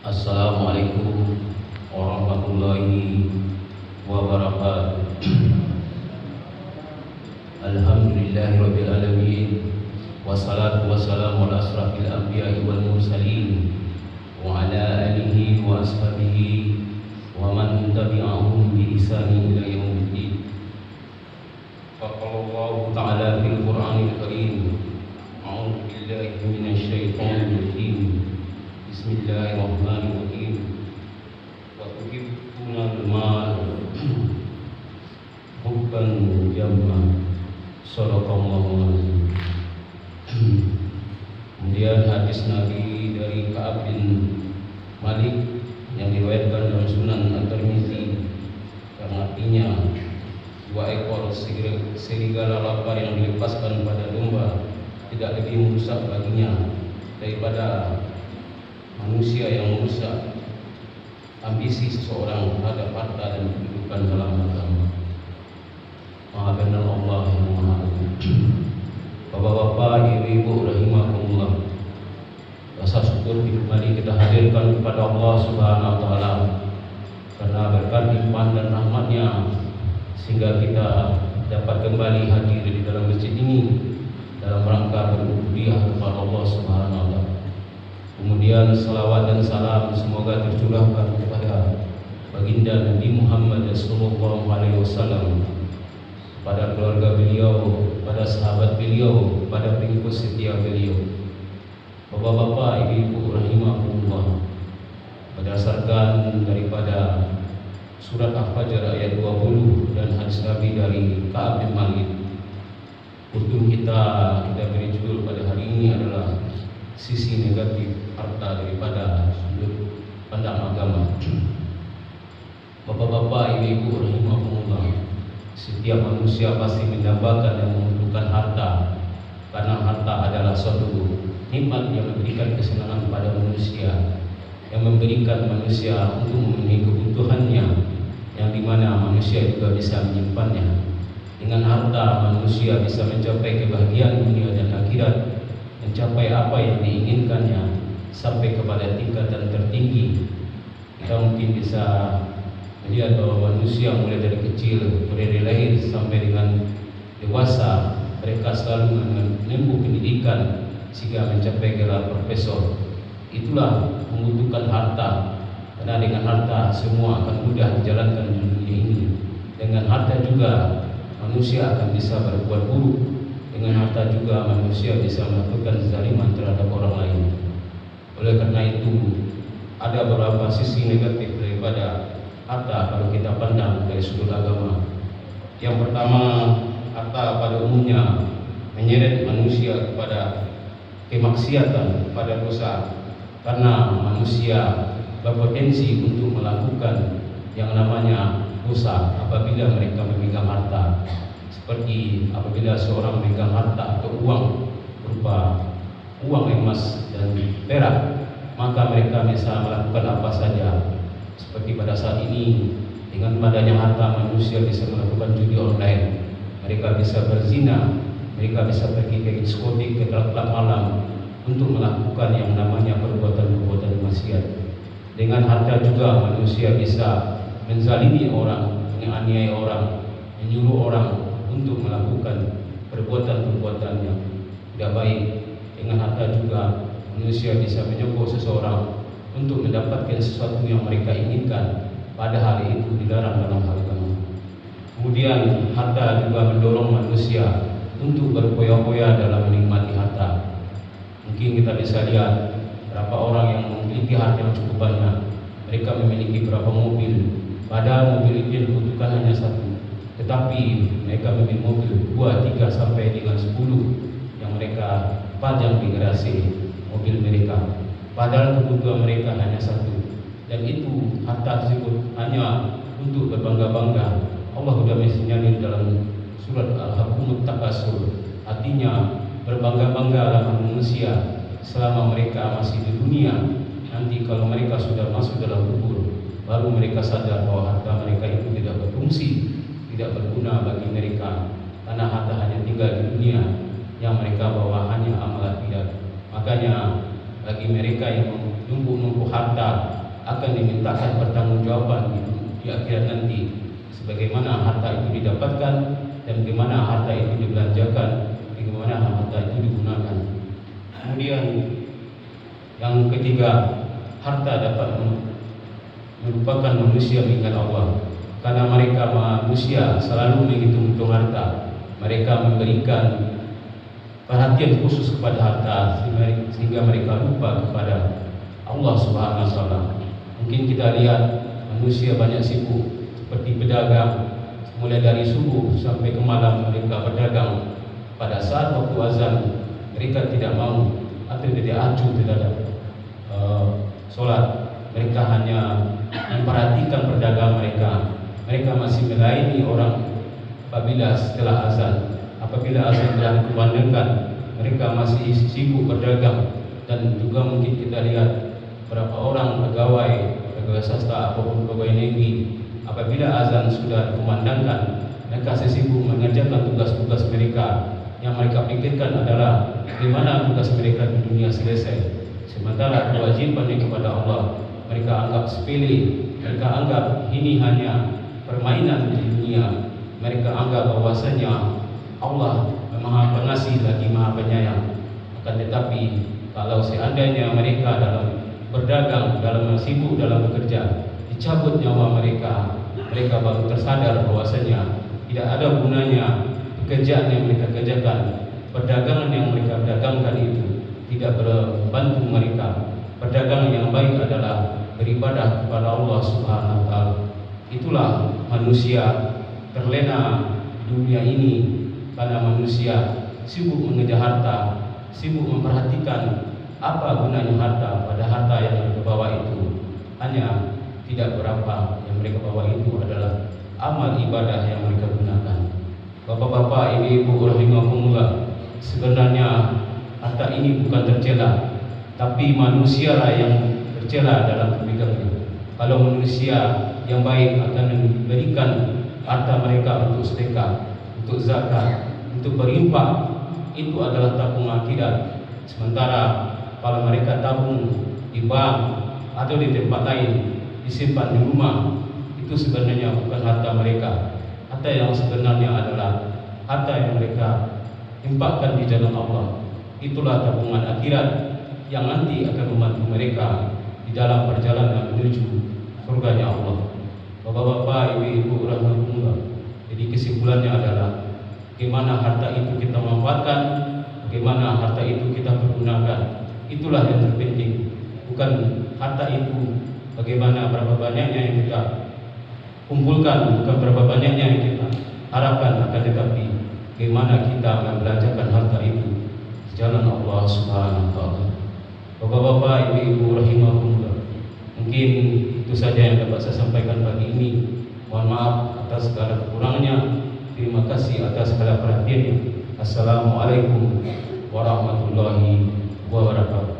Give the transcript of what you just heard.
Assalamualaikum warahmatullahi wabarakatuh. Alhamdulillahirabbil alamin. Wassalatu wassalamu ala asrafil anbiya'i wal mursalin wa ala alihi wa ashabihi wa man tabi'ahum bi ihsanin ila yaumiddin. Faqala Allah ta'ala fil Qur'anil Karim. A'udzu billahi minasy syaithanir rajim. Bismillahirrahmanirrahim. Wa tuhibbunal mal hubban jamma. Shadaqallahu alazim. Kemudian hadis Nabi dari Ka'ab bin Malik yang diriwayatkan dalam Sunan At-Tirmizi, yang artinya dua ekor serigala lapar yang dilepaskan pada domba tidak lebih merusak baginya daripada manusia yang merusak ambisi seseorang terhadap harta dan kedudukan dalam agama. Maha benar Allah yang Maha Agung. Bapak-bapak, ibu-ibu rahimakumullah, rasa syukur kembali kita hadirkan kepada Allah Subhanahu wa taala karena berkat limpahan dan rahmatnya sehingga kita dapat kembali hadir di dalam masjid ini dalam rangka berubudiyah kepada Allah Subhanahu wa taala. Kemudian salawat dan salam semoga tercurahkan kepada baginda Nabi Muhammad sallallahu alaihi wasallam, pada keluarga beliau, pada sahabat beliau, pada pengikut setia beliau. Bapak-bapak, ibu-ibu rahimakumullah, berdasarkan daripada surat Al-Fajr ayat 20 dan hadis Nabi dari Ka'ab bin Malik, untuk kita beri judul pada hari ini adalah sisi negatif harta daripada sudut pandang agama. Bapak-bapak, ibu-ibu rahimakumullah, setiap manusia pasti mendambakan dan membutuhkan harta, karena harta adalah suatu nikmat yang memberikan kesenangan kepada manusia, yang memberikan manusia untuk memenuhi kebutuhannya, yang dimana manusia juga bisa menyimpannya. Dengan harta manusia bisa mencapai kebahagiaan dunia dan akhirat, mencapai apa yang diinginkannya sampai kepada tingkatan tertinggi. Kita mungkin bisa melihat bahwa manusia mulai dari kecil, mulai dari lahir sampai dengan dewasa, mereka selalu menempuh pendidikan sehingga mencapai gelar profesor. Itulah membutuhkan harta, karena dengan harta semua akan mudah dijalankan di dunia ini. Dengan harta juga manusia akan bisa berbuat buruk. Dengan harta juga manusia bisa melakukan zaliman terhadap orang lain. Oleh karena itu, ada beberapa sisi negatif daripada harta kalau kita pandang dari sudut agama. Yang pertama, harta pada umumnya menyeret manusia kepada kemaksiatan, kepada dosa, karena manusia berpotensi untuk melakukan yang namanya dosa apabila mereka memegang harta. Seperti apabila seorang memegang harta atau uang berupa uang emas dan perak, maka mereka bisa melakukan apa saja. Seperti pada saat ini, dengan adanya harta manusia bisa melakukan judi online, mereka bisa berzina, mereka bisa pergi ke diskotik, ke klub malam untuk melakukan yang namanya perbuatan-perbuatan maksiat. Dengan harta juga manusia bisa menzalimi orang, menganiaya orang, menyuruh orang untuk melakukan perbuatan-perbuatan yang tidak baik. Dengan harta juga manusia bisa menyogok seseorang untuk mendapatkan sesuatu yang mereka inginkan, padahal itu dilarang dalam agama. Kemudian harta juga mendorong manusia untuk berfoya-foya dalam menikmati harta. Mungkin kita bisa lihat berapa orang yang memiliki harta yang cukup banyak, mereka memiliki berapa mobil, padahal mobil itu dibutuhkan hanya satu, tetapi mereka memiliki mobil 2, 3 sampai dengan 10 yang mereka pajang di garasi mobil mereka, padahal kebutuhan mereka hanya satu. Dan itu harta tersebut hanya untuk berbangga-bangga. Allah sudah mensinyalir dalam surat Al-Hakumut Takasur, artinya berbangga-banggalah manusia selama mereka masih di dunia. Nanti kalau mereka sudah masuk dalam kubur, baru mereka sadar bahwa harta mereka itu tidak berfungsi, tidak berguna bagi mereka, karena harta hanya tinggal di dunia, yang mereka bawa hanya amal akibat. Makanya bagi mereka yang menumpuk-numpuk harta akan dimintakan pertanggungjawaban di akhirat nanti, sebagaimana harta itu didapatkan dan bagaimana harta itu dibelanjakan, bagaimana harta itu digunakan. Kemudian yang ketiga, harta dapat merupakan manusia mengingat Allah, karena mereka manusia selalu menghitung-hitung harta. Mereka memberikan perhatian khusus kepada harta sehingga mereka lupa kepada Allah Subhanahu wa taala. Mungkin kita lihat manusia banyak sibuk seperti pedagang, mulai dari subuh sampai ke malam mereka berdagang. Pada saat waktu azan mereka tidak mau atau tidak acuh terhadap solat. Mereka hanya memperhatikan perdagangan mereka. Mereka masih melayani orang apabila setelah azan. Apabila azan telah dikumandangkan, mereka masih sibuk berdagang. Dan juga mungkin kita lihat berapa orang pegawai swasta ataupun pegawai negeri, apabila azan sudah dikumandangkan, mereka sibuk mengerjakan tugas-tugas mereka. Yang mereka pikirkan adalah bagaimana tugas mereka di dunia selesai. Sementara kewajibannya kepada Allah mereka anggap sepele. Mereka anggap ini hanya permainan di dunia. Mereka anggap bahwasanya Allah Maha Pengasih lagi Maha Penyayang. Akan tetapi kalau seandainya mereka dalam berdagang, dalam sibuk dalam bekerja, dicabut nyawa mereka, mereka baru tersadar bahwasanya tidak ada gunanya pekerjaan yang mereka kerjakan. Perdagangan yang mereka dagangkan itu tidak membantu mereka. Perdagangan yang baik adalah beribadah kepada Allah Subhanahu wa taala. Itulah manusia terlena di dunia ini karena manusia sibuk mengejar harta, sibuk memperhatikan apa gunanya harta. Pada harta yang mereka bawa itu hanya tidak berapa. Yang mereka bawa itu adalah amal ibadah yang mereka gunakan. Bapak-bapak, ibu-ibu rahimahumullah, sebenarnya harta ini bukan tercela, tapi manusialah yang tercela dalam memegangnya. Kalau manusia yang baik akan memberikan harta mereka untuk sedekah, untuk zakat, untuk berinfak, itu adalah tabung akhirat. Sementara kalau mereka tabung di bank atau di tempat lain, disimpan di rumah, itu sebenarnya bukan harta mereka. Harta yang sebenarnya adalah harta yang mereka infakkan di jalan Allah. Itulah tabungan akhirat yang nanti akan membantu mereka di dalam perjalanan menuju surganya Allah. Bapak-bapak, ibu-ibu rahimahumullah, jadi kesimpulannya adalah bagaimana harta itu kita manfaatkan, bagaimana harta itu kita pergunakan. Itulah yang terpenting. Bukan harta itu bagaimana berapa banyaknya yang kita kumpulkan, bukan berapa banyaknya yang kita harapkan, akan tetapi bagaimana kita membelanjakan harta itu di jalan Allah Subhanahu wa taala. Bapak-bapak, ibu-ibu rahimahumullah, mungkin itu saja yang dapat saya sampaikan pagi ini. Mohon maaf atas segala kekurangannya. Terima kasih atas segala perhatiannya. Assalamualaikum warahmatullahi wabarakatuh.